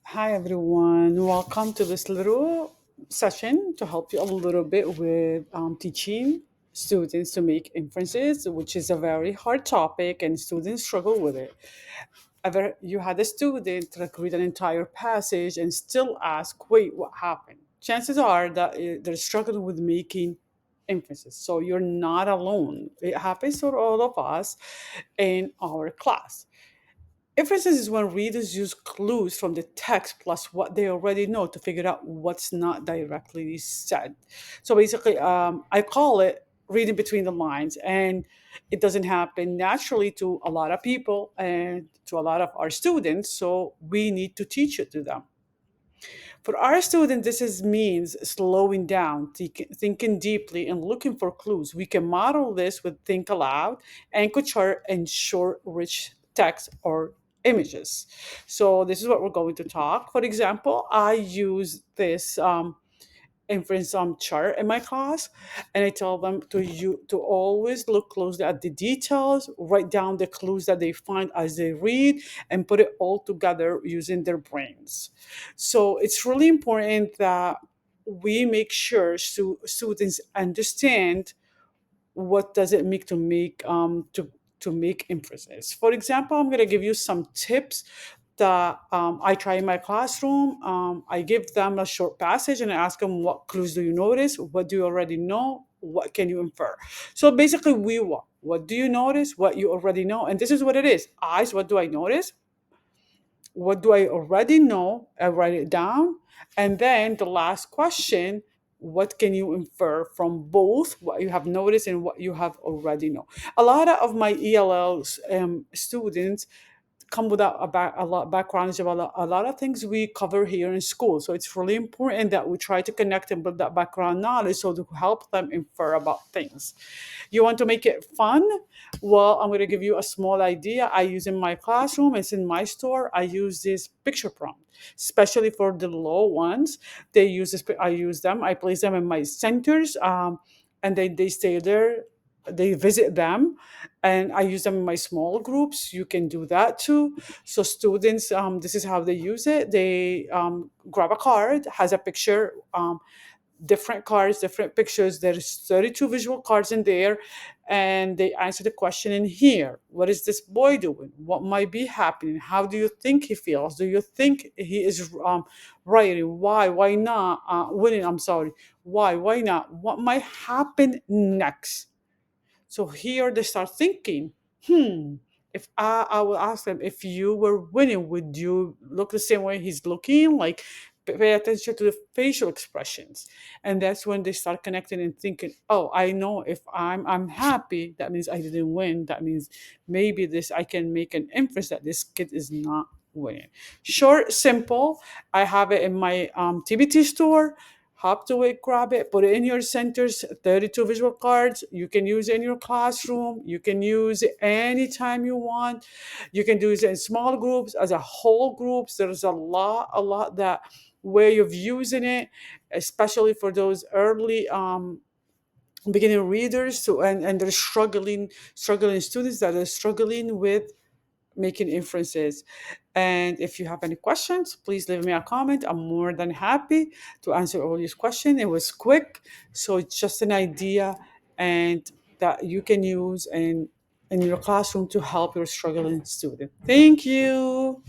Hi, everyone. Welcome to this little session to help you a little bit with teaching students to make inferences, which is a very hard topic, and students struggle with it. Ever you had a student like read an entire passage and still ask, "Wait, what happened?" Chances are that they're struggling with making inferences. So you're not alone. It happens to all of us in our class. Inferences is when readers use clues from the text plus what they already know to figure out what's not directly said. So basically, I call it reading between the lines, and it doesn't happen naturally to a lot of people and to a lot of our students. So we need to teach it to them. For our students, means slowing down, thinking deeply, and looking for clues. We can model this with think aloud, anchor chart, and short, rich text or images. So this is what we're going to talk. For example, I use this inference chart in my class, and I tell them to always look closely at the details, write down the clues that they find as they read, and put it all together using their brains. So it's really important that we make sure students understand what does it mean to make inferences. For example, I'm going to give you some tips that I try in my classroom. I give them a short passage and I ask them, what clues do you notice? What do you already know? What can you infer? So basically, what do you notice? What you already know? And this is what it is. Eyes, what do I notice? What do I already know? I write it down. And then the last question, what can you infer from both what you have noticed and what you have already know? A lot of my ELLs students come with a lot backgrounds about a lot of things we cover here in school. So it's really important that we try to connect and build that background knowledge so to help them infer about things. You want to make it fun? Well, I'm going to give you a small idea I use in my classroom. It's in my store. I use this picture prompt, especially for the low ones. They use this. I use them. I place them in my centers, and they stay there. They visit them, and I use them in my small groups. You can do that too. So students, this is how they use it. They grab a card, has a picture. Different cards, different pictures. There's 32 visual cards in there, and they answer the question in here. What is this boy doing? What might be happening? How do you think he feels? Do you think he is writing? Why? Why not? Winning, I'm sorry. Why? Why not? What might happen next? So here they start thinking, hmm, if I will ask them, if you were winning, would you look the same way he's looking? Like, pay attention to the facial expressions. And that's when they start connecting and thinking, oh, I know if I'm happy, that means I didn't win. That means maybe this I can make an inference that this kid is not winning. Short, simple. I have it in my TBT store. Hop to it, grab it, put it in your centers, 32 visual cards. You can use it in your classroom. You can use it anytime you want. You can do it in small groups, as a whole groups. There's a lot that way of using it, especially for those early beginning readers and they're struggling students that are struggling with making inferences. And if you have any questions, please leave me a comment. I'm more than happy to answer all these questions. It was quick, so it's just an idea and that you can use in your classroom to help your struggling student. Thank you.